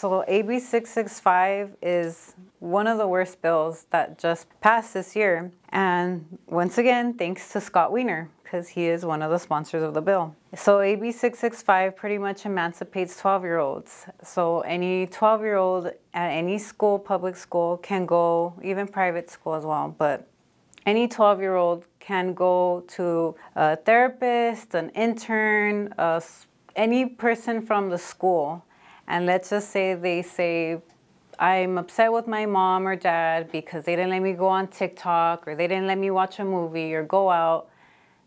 So AB665 is one of the worst bills that just passed this year. And once again, thanks to Scott Wiener, because he is one of the sponsors of the bill. So AB665 pretty much emancipates 12-year-olds. So any 12-year-old at any school, public school, can go, even private school as well, but any 12-year-old can go to a therapist, an intern, any person from the school. And let's just say they say, I'm upset with my mom or dad because they didn't let me go on TikTok, or they didn't let me watch a movie or go out.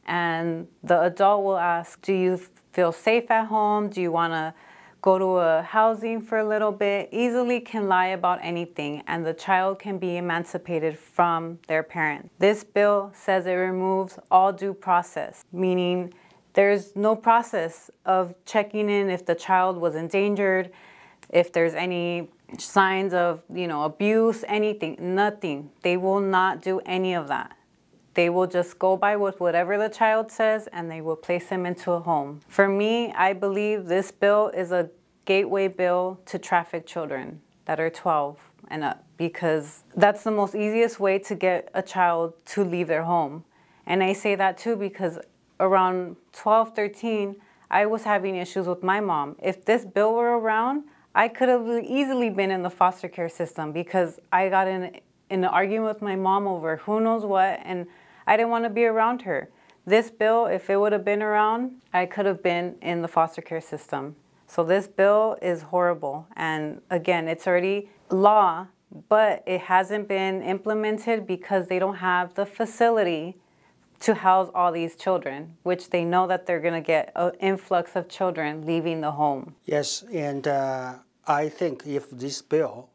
And the adult will ask, do you feel safe at home? Do you want to go to a housing for a little bit? Easily can lie about anything, and the child can be emancipated from their parent. This bill says it removes all due process, meaning there's no process of checking in if the child was endangered, if there's any signs of, abuse, anything, nothing. They will not do any of that. They will just go by with whatever the child says, and they will place him into a home. For me, I believe this bill is a gateway bill to traffic children that are 12 and up, because that's the most easiest way to get a child to leave their home. And I say that too because around 12, 13, I was having issues with my mom. If this bill were around, I could have easily been in the foster care system because I got in an argument with my mom over who knows what, and I didn't want to be around her. This bill, if it would have been around, I could have been in the foster care system. So this bill is horrible. And again, it's already law, but it hasn't been implemented because they don't have the facility to house all these children, which they know that they're going to get an influx of children leaving the home. Yes, and I think if this bill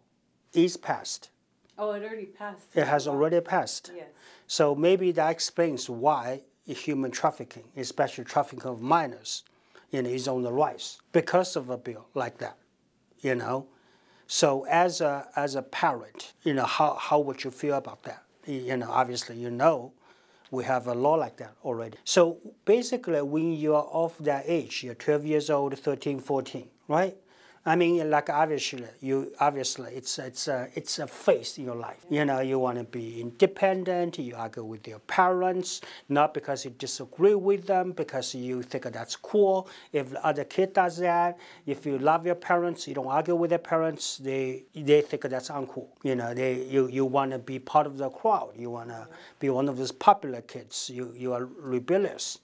is passed. Oh, it already passed. It has already passed. Yes. So maybe that explains why human trafficking, especially trafficking of minors, is on the rise because of a bill like that, So as a parent, how would you feel about that? Obviously, we have a law like that already. So basically, when you are of that age, you're 12 years old, 13, 14, right? I mean, like obviously, it's a phase in your life. You want to be independent. You argue with your parents, not because you disagree with them, because you think that's cool. If the other kid does that, if you love your parents, you don't argue with their parents. They think that's uncool. You want to be part of the crowd. You want to be one of those popular kids. You are rebellious.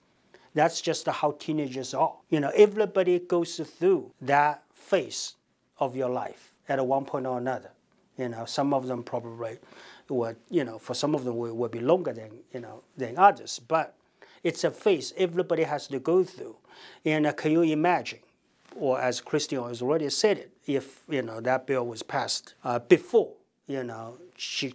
That's just how teenagers are. Everybody goes through that phase of your life at one point or another. Some of them probably will, for some of them will be longer than others, but it's a phase everybody has to go through. And can you imagine, or as Christian has already said it, if that bill was passed before, she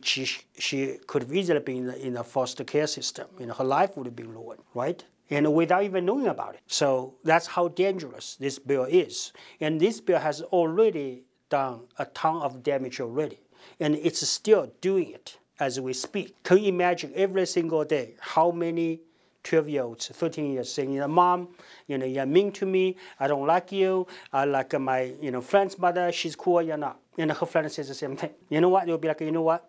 could have easily been in the foster care system. Her life would have been ruined, right? And without even knowing about it. So that's how dangerous this bill is. And this bill has already done a ton of damage already. And it's still doing it as we speak. Can you imagine every single day how many 12-year-olds, 13 years saying, Mom, you're mean to me, I don't like you, I like my friend's mother, she's cool, you're not. And her friend says the same thing. You know what? They'll be like, you know what?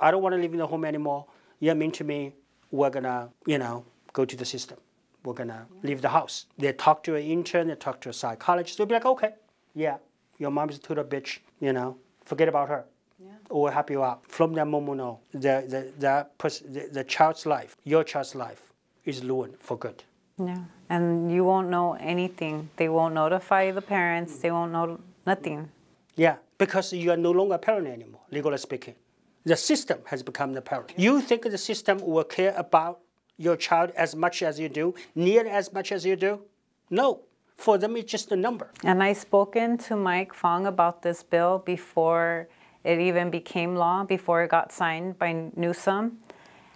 I don't want to live in the home anymore. You're mean to me. We're going to, go to the system. We're going to leave the house. They talk to an intern, they talk to a psychologist. They'll be like, okay, yeah, your mom is a total bitch, forget about her. Yeah. Or we'll help you out. From that moment on, the child's life, your child's life, is ruined for good. Yeah, and you won't know anything. They won't notify the parents. They won't know nothing. Yeah, because you are no longer a parent anymore, legally speaking. The system has become the parent. You think the system will care about your child as much as you do, nearly as much as you do? No. For them, it's just a number. And I spoken to Mike Fong about this bill before it even became law, before it got signed by Newsom.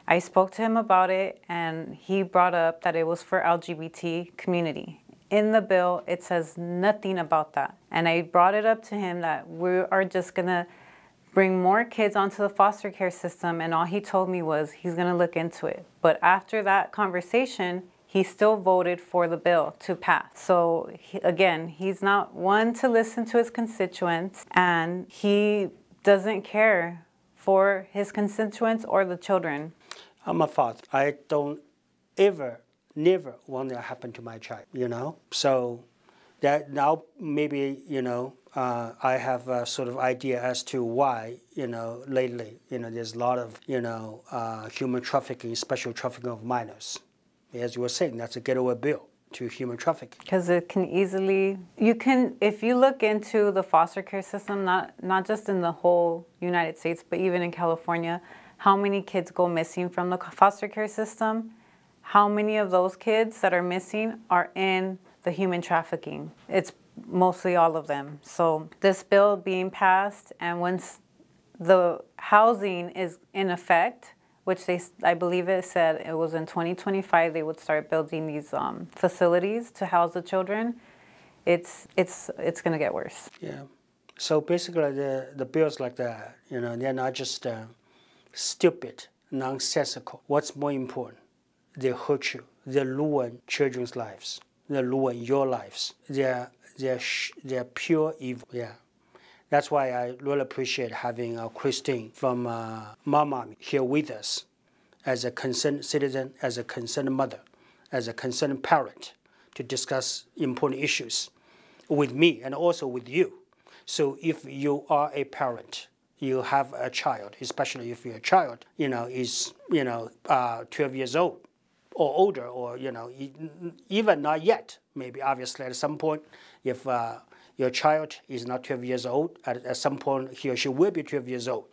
I spoke to him about it, and he brought up that it was for LGBT community. In the bill, it says nothing about that. And I brought it up to him that we are just going to bring more kids onto the foster care system, and all he told me was he's going to look into it. But after that conversation, he still voted for the bill to pass. So again, he's not one to listen to his constituents, and he doesn't care for his constituents or the children. I'm a father. I don't never want that to happen to my child, you know? So that now maybe, you know, I have a sort of idea as to why, you know, lately, you know, there's a lot of, you know, human trafficking, especially trafficking of minors. As you were saying, that's a getaway bill to human trafficking. Because it can easily, if you look into the foster care system, not just in the whole United States, but even in California, how many kids go missing from the foster care system, how many of those kids that are missing are in the human trafficking. It's mostly all of them. So this bill being passed, and once the housing is in effect, which I believe it said it was in 2025, they would start building these facilities to house the children, it's going to get worse. Yeah. So basically the bills like that, you know, they're not just stupid, nonsensical. What's more important? They hurt you. They ruin children's lives. They ruin your lives. They're pure evil. Yeah. That's why I really appreciate having Christine from Mama here with us as a concerned citizen, as a concerned mother, as a concerned parent to discuss important issues with me and also with you. So if you are a parent, you have a child, especially if your child, you know, is, you know, 12 years old or older, or, you know, even not yet, maybe obviously at some point, if your child is not 12 years old, at some point he or she will be 12 years old,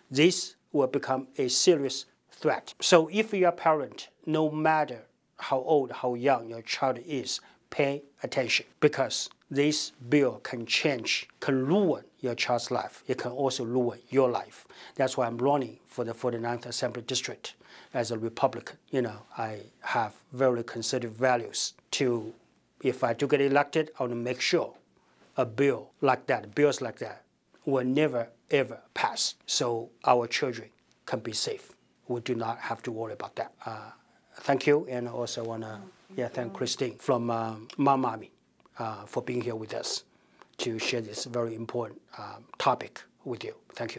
this will become a serious threat. So if you're a parent, no matter how old, how young your child is, pay attention, because this bill can change, can ruin your child's life. It can also ruin your life. That's why I'm running for the 49th Assembly District as a Republican. You know, I have very conservative values to, if I do get elected, I want to make sure a bill like that, bills like that, will never ever pass, so our children can be safe. We do not have to worry about that. Thank you, and I also want to thank Christine from Mamami for being here with us to share this very important topic with you. Thank you.